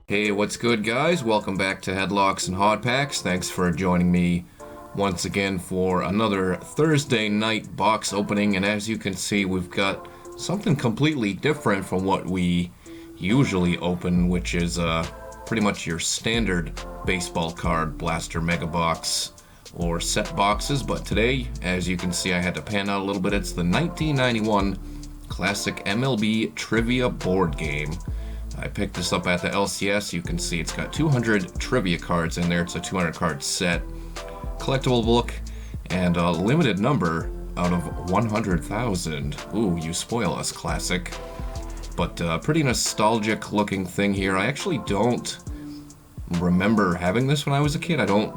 Hey, what's good, guys? Welcome back to Headlocks and Hot Packs. Thanks for joining me once again for another Thursday night box opening. And as you can see, we've got something completely different from what we usually open, which is pretty much your standard baseball card blaster mega box or set boxes. But today, as you can see, I had to pan out a little bit. It's the 1991 Classic MLB Trivia board game. I picked this up at the LCS. You can see it's got 200 trivia cards in there. It's a 200 card set, collectible book, and a limited number out of 100,000. Ooh, you spoil us, Classic. But pretty nostalgic looking thing here. I actually don't remember having this when I was a kid. I don't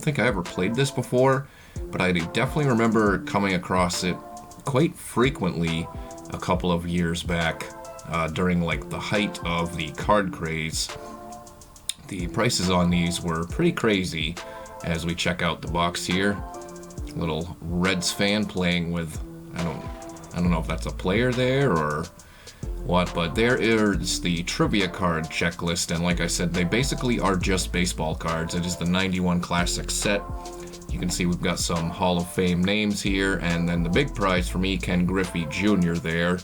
think I ever played this before, but I definitely remember coming across it quite frequently a couple of years back. During like the height of the card craze. The prices on these were pretty crazy. As we check out the box here, little Reds fan playing with, I don't know if that's a player there or what, but there is the trivia card checklist, and like I said, they basically are just baseball cards. It is the 91 Classic set. You can see we've got some Hall of Fame names here, and then the big prize for me, Ken Griffey Jr. there.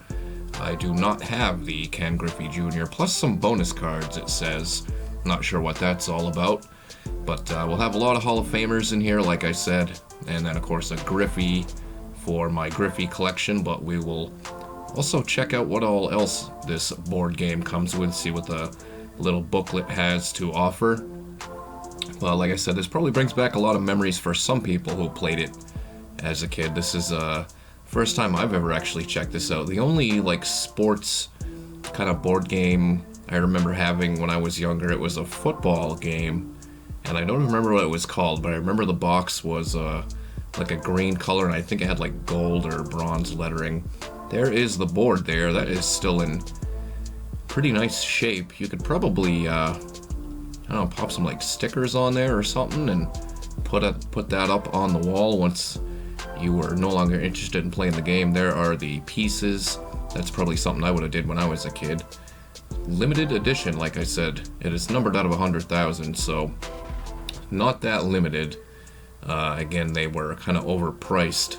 I do not have the Ken Griffey Jr., plus some bonus cards, it says. Not sure what that's all about, but we'll have a lot of Hall of Famers in here, like I said, and then, of course, a Griffey for my Griffey collection, but we will also check out what all else this board game comes with, see what the little booklet has to offer. Well, like I said, this probably brings back a lot of memories for some people who played it as a kid. This is first time I've ever actually checked this out. The only like sports kind of board game I remember having when I was younger, it was a football game, and I don't remember what it was called, but I remember the box was like a green color, and I think it had like gold or bronze lettering. There is the board there. That is still in pretty nice shape. You could probably I don't know, pop some like stickers on there or something and put that up on the wall once you were no longer interested in playing the game. There are the pieces. That's probably something I would have did when I was a kid. Limited edition, like I said. It is numbered out of 100,000, so not that limited. Again, they were kind of overpriced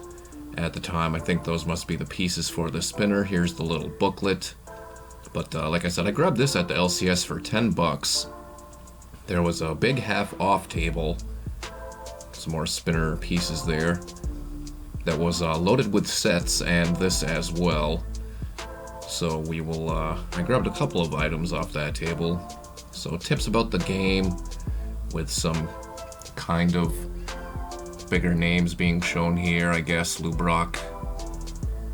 at the time. I think those must be the pieces for the spinner. Here's the little booklet. But like I said, I grabbed this at the LCS for 10 bucks. There was a big half off table. Some more spinner pieces there. That was loaded with sets, and this as well. So we will, I grabbed a couple of items off that table. So tips about the game, with some kind of bigger names being shown here, I guess. Lou Brock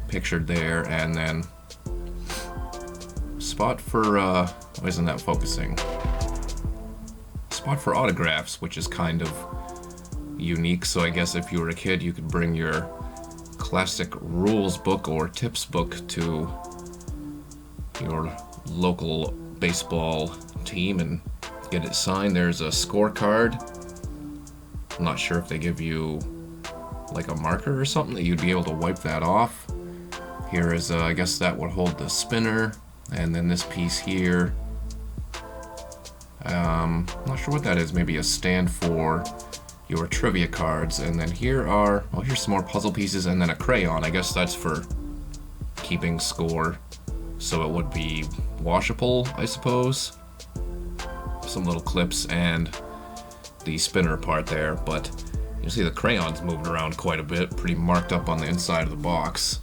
pictured there, and then spot for, why isn't that focusing? Spot for autographs, which is kind of unique. So I guess if you were a kid, you could bring your classic rules book or tips book to your local baseball team and get it signed. There's a scorecard. I'm not sure if they give you like a marker or something that you'd be able to wipe that off. Here is I guess that would hold the spinner, and then this piece here, not sure what that is. Maybe a stand for your trivia cards. And then here are, oh, here's some more puzzle pieces, and then a crayon. I guess that's for keeping score, so it would be washable, I suppose. Some little clips and the spinner part there, but you see the crayons moved around quite a bit, pretty marked up on the inside of the box.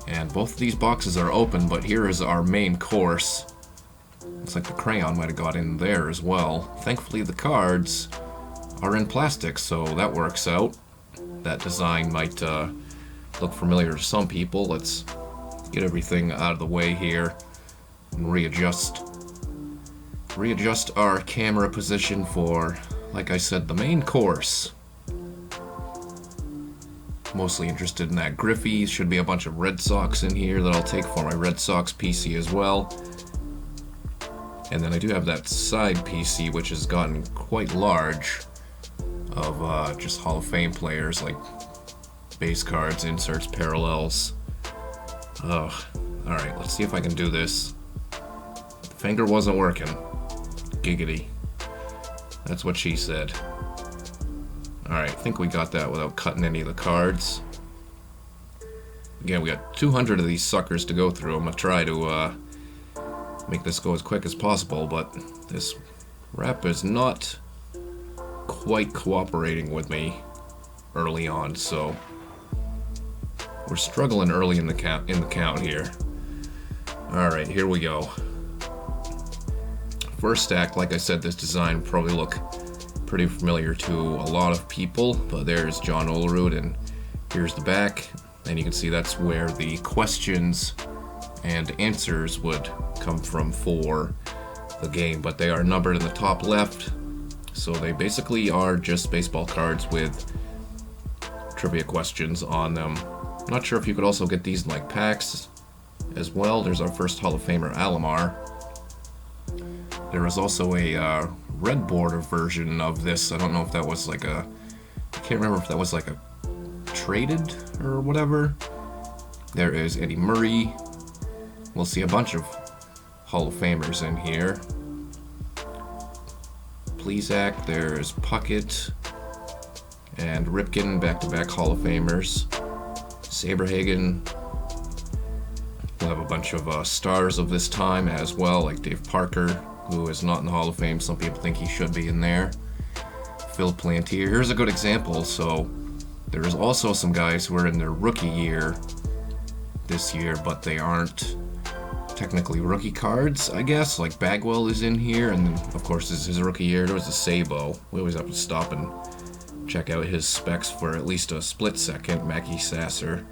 And both of these boxes are open, but here is our main course. Looks like the crayon might have got in there as well. Thankfully the cards are in plastic, so that works out. That design might look familiar to some people. Let's get everything out of the way here and readjust our camera position for, like I said, the main course. Mostly interested in that Griffey. Should be a bunch of Red Sox in here that I'll take for my Red Sox PC as well. And then I do have that side PC, which has gotten quite large, of just Hall of Fame players, like base cards, inserts, parallels. Ugh. Alright, let's see if I can do this. The finger wasn't working. Giggity. That's what she said. Alright, I think we got that without cutting any of the cards. Again, we got 200 of these suckers to go through. I'm going to try to make this go as quick as possible, but this rep is not quite cooperating with me early on, so we're struggling early in the count here. Alright, here we go. First stack, like I said, this design probably look pretty familiar to a lot of people, but there's John Olerud, and here's the back, and you can see that's where the questions and answers would come from for the game, but they are numbered in the top left, so they basically are just baseball cards with trivia questions on them. Not sure if you could also get these in like packs as well. There's our first Hall of Famer, Alomar. There was also a red border version of this. I don't know if that was like a... I can't remember if that was like a traded or whatever. There is Eddie Murray. We'll see a bunch of Hall of Famers in here. Plesac, there's Puckett and Ripken, back-to-back Hall of Famers. Saberhagen. We'll have a bunch of stars of this time as well, like Dave Parker, who is not in the Hall of Fame. Some people think he should be in there. Phil Plantier. Here's a good example. So there's also some guys who are in their rookie year this year, but they aren't technically rookie cards, I guess. Like Bagwell is in here, and of course this is his rookie year. There was a Sabo. We always have to stop and check out his specs for at least a split second. Mackie Sasser.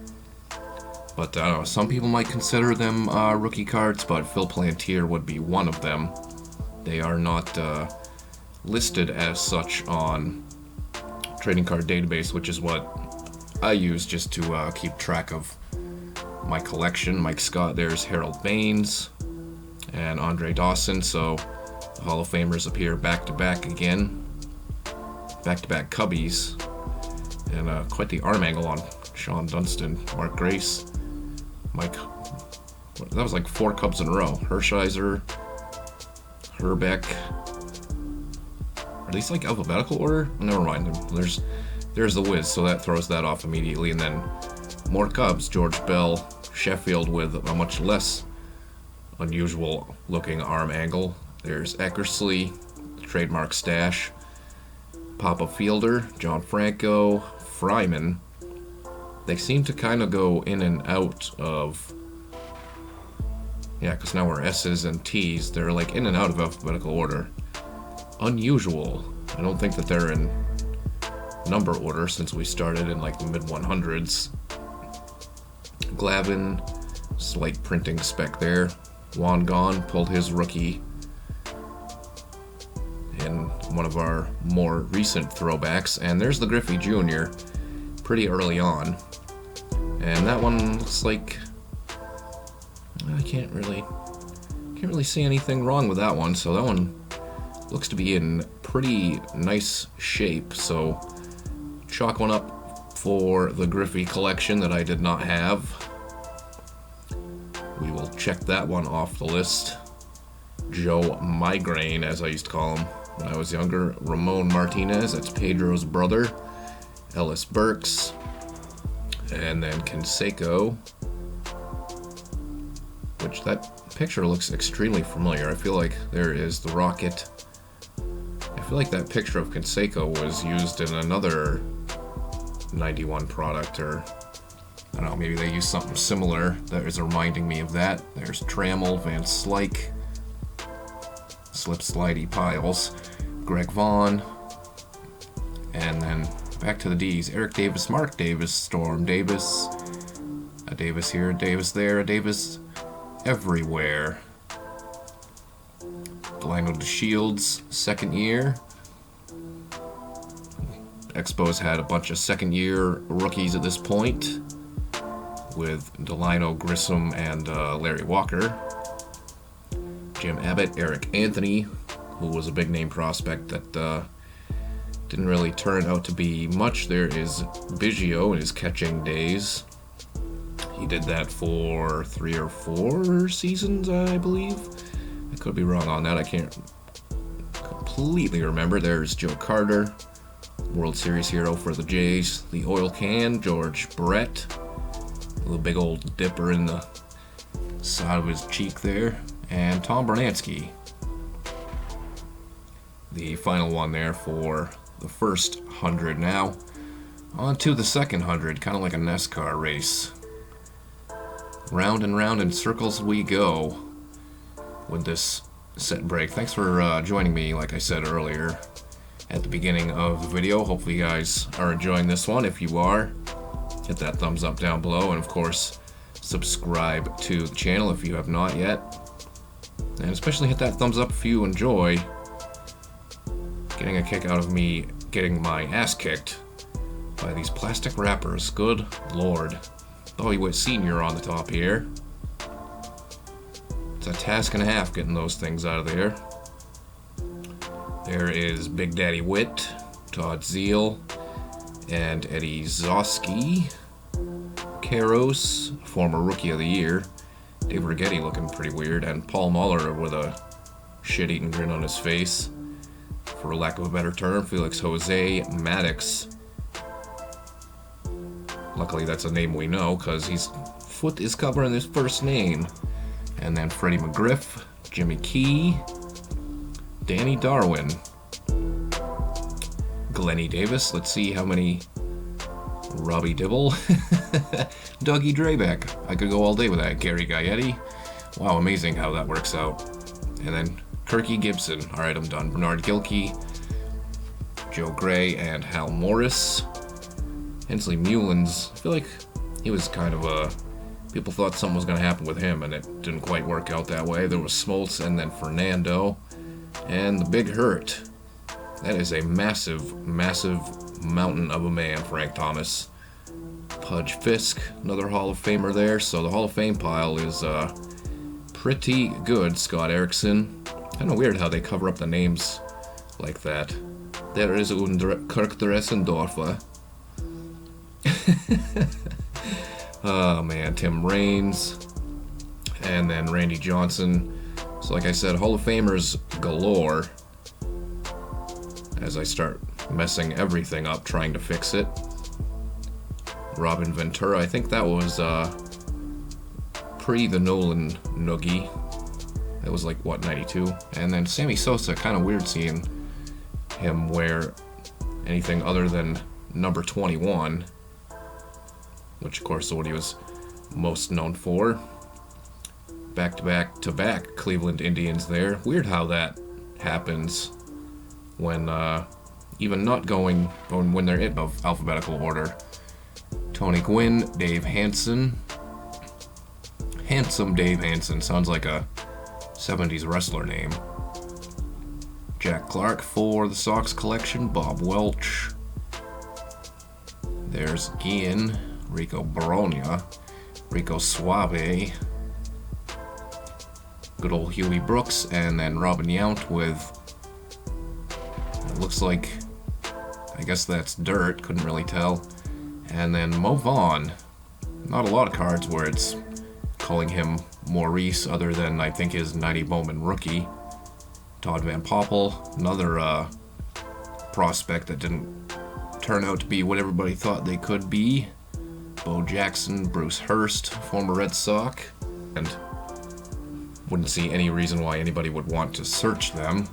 But I don't know, some people might consider them rookie cards, but Phil Plantier would be one of them. They are not listed as such on Trading Card Database, which is what I use just to keep track of my collection. Mike Scott, there's Harold Baines and Andre Dawson, so the Hall of Famers appear back-to-back again. Back-to-back Cubbies, and quite the arm angle on Sean Dunston, Mark Grace, Mike. That was like 4 Cubs in a row. Hershiser, Herbeck. Are these like alphabetical order? Never mind. There's the Wiz, so that throws that off immediately, and then more Cubs. George Bell, Sheffield with a much less unusual looking arm angle. There's Eckersley, trademark stash. Papa Fielder, John Franco, Fryman. They seem to kind of go in and out of... Yeah, because now we're S's and T's. They're like in and out of alphabetical order. Unusual. I don't think that they're in number order since we started in like the mid-100s. Glavin, slight printing spec there. Juan Gone pulled his rookie in one of our more recent throwbacks, and there's the Griffey Jr. pretty early on, and that one looks like I can't really see anything wrong with that one, so that one looks to be in pretty nice shape. So chalk one up for the Griffey collection that I did not have. We will check that one off the list. Joe Migraine, as I used to call him when I was younger. Ramon Martinez, that's Pedro's brother. Ellis Burks. And then Canseco, which that picture looks extremely familiar. I feel like there is the Rocket. I feel like that picture of Canseco was used in another 91 product, or I don't know, maybe they used something similar that is reminding me of that. There's Trammell, Van Slyke, Slip Slidey Piles, Greg Vaughn, and then back to the D's. Eric Davis, Mark Davis, Storm Davis, a Davis here, a Davis there, a Davis everywhere. Delano DeShields, second year. Expos had a bunch of second-year rookies at this point, with Delano, Grissom, and Larry Walker. Jim Abbott, Eric Anthony, who was a big-name prospect that didn't really turn out to be much. There is Biggio in his catching days. He did that for 3 or 4 seasons, I believe. I could be wrong on that. I can't completely remember. There's Joe Carter, World Series hero for the Jays. The oil can, George Brett. A little big old dipper in the side of his cheek there. And Tom Bernansky. The final one there for the first 100 now. On to the second 100, kind of like a NASCAR race. Round and round in circles we go with this set break. Thanks for joining me, like I said earlier at the beginning of the video. Hopefully you guys are enjoying this one. If you are, hit that thumbs up down below, and of course subscribe to the channel if you have not yet, and especially hit that thumbs up if you enjoy getting a kick out of me getting my ass kicked by these plastic wrappers. Good lord. Heavyweight Senior on the top here. It's a task and a half getting those things out of there. There is Big Daddy Witt, Todd Zeal, and Eddie Zosky. Karos, former Rookie of the Year. Dave Righetti looking pretty weird, and Paul Muller with a shit-eating grin on his face, for lack of a better term. Felix Jose Maddox. Luckily that's a name we know, because his foot is covering his first name. And then Freddie McGriff, Jimmy Key, Danny Darwin, Glennie Davis. Let's see how many. Robbie Dibble, Dougie Drabeck. I could go all day with that. Gary Gaetti. Wow, amazing how that works out. And then Kirky Gibson. All right, I'm done. Bernard Gilkey, Joe Gray, and Hal Morris. Hensley Mullins. I feel like he was kind of a. People thought something was going to happen with him, and it didn't quite work out that way. There was Smoltz, and then Fernando, and the Big Hurt. That is a massive, massive mountain of a man, Frank Thomas. Pudge Fisk, another Hall of Famer there. So the Hall of Fame pile is pretty good. Scott Erickson. Kind of weird how they cover up the names like that. There is Kirk Dressendorfer. Oh man, Tim Raines. And then Randy Johnson. So like I said, Hall of Famers galore. As I start messing everything up trying to fix it. Robin Ventura, I think that was pre the Nolan Noogie. That was like, what, 92? And then Sammy Sosa, kind of weird seeing him wear anything other than number 21, which of course is what he was most known for. Back-to-back Cleveland Indians there. Weird how that happens when even not going when they're in alphabetical order. Tony Gwynn, Dave Hansen. Handsome Dave Hansen sounds like a 70s wrestler name. Jack Clark for the Sox collection, Bob Welch. There's Guillen, Rico Baronia, Rico Suave, good old Huey Brooks, and then Robin Yount with, it looks like, I guess that's dirt, couldn't really tell. And then Mo Vaughn. Not a lot of cards where it's calling him Maurice, other than I think his 90 Bowman rookie. Todd Van Poppel, another prospect that didn't turn out to be what everybody thought they could be. Bo Jackson, Bruce Hurst, former Red Sox, and wouldn't see any reason why anybody would want to search them.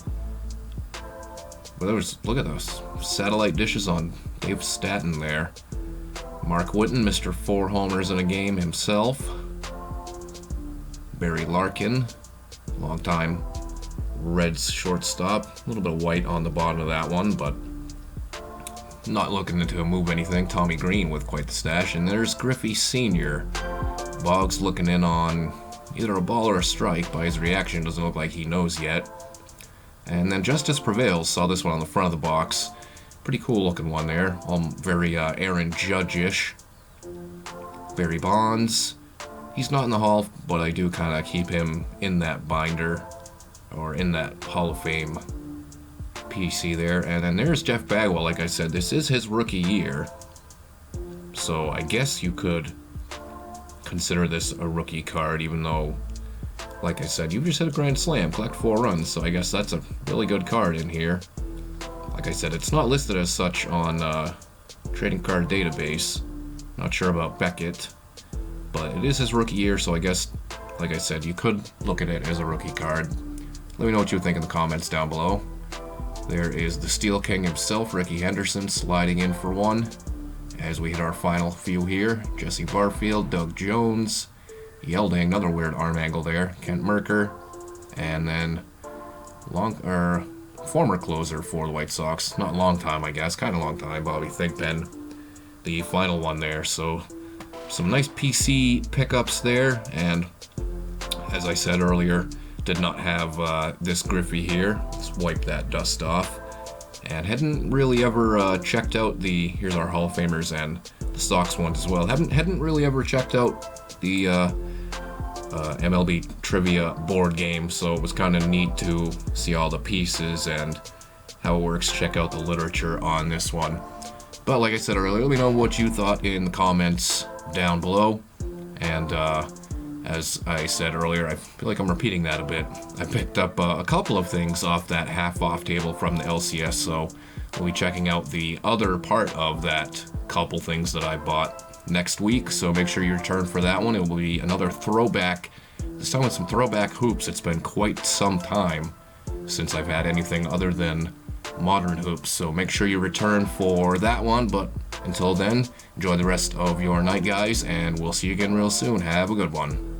But there was, look at those satellite dishes on Dave Statton there. Mark Whitten, Mr. 4 homers in a game himself. Barry Larkin, longtime Reds shortstop. A little bit of white on the bottom of that one, but not looking to move anything. Tommy Green with quite the stash. And there's Griffey Sr. Boggs looking in on either a ball or a strike. By his reaction, doesn't look like he knows yet. And then Justice Prevails, saw this one on the front of the box. Pretty cool looking one there. Very Aaron Judge-ish. Barry Bonds. He's not in the Hall, but I do kind of keep him in that binder, or in that Hall of Fame PC there. And then there's Jeff Bagwell. Like I said, this is his rookie year, so I guess you could consider this a rookie card, even though like I said, you've just hit a grand slam, collect 4 runs, so I guess that's a really good card in here. Like I said, it's not listed as such on trading card database. Not sure about Beckett, but it is his rookie year, so I guess, like I said, you could look at it as a rookie card. Let me know what you think in the comments down below. There is the Steel King himself, Ricky Henderson, sliding in for 1. As we hit our final few here, Jesse Barfield, Doug Jones, Yelding, another weird arm angle there, Kent Merker, and then former closer for the White Sox, not long time I guess, kind of long time, Bobby Thigpen, the final one there. So some nice PC pickups there, and as I said earlier, did not have this Griffey here. Let's wipe that dust off. And hadn't really ever checked out here's our Hall of Famers and the Sox ones as well. Hadn't really ever checked out the MLB trivia board game, so it was kind of neat to see all the pieces and how it works. Check out the literature on this one. But like I said earlier, let me know what you thought in the comments down below. And as I said earlier, I feel like I'm repeating that a bit. I picked up a couple of things off that half-off table from the LCS, so we'll be checking out the other part of that couple things that I bought next week, so make sure you return for that one. It will be another throwback, this time with some throwback hoops. It's been quite some time since I've had anything other than modern hoops, so make sure you return for that one. But until then, enjoy the rest of your night, guys, and we'll see you again real soon. Have a good one.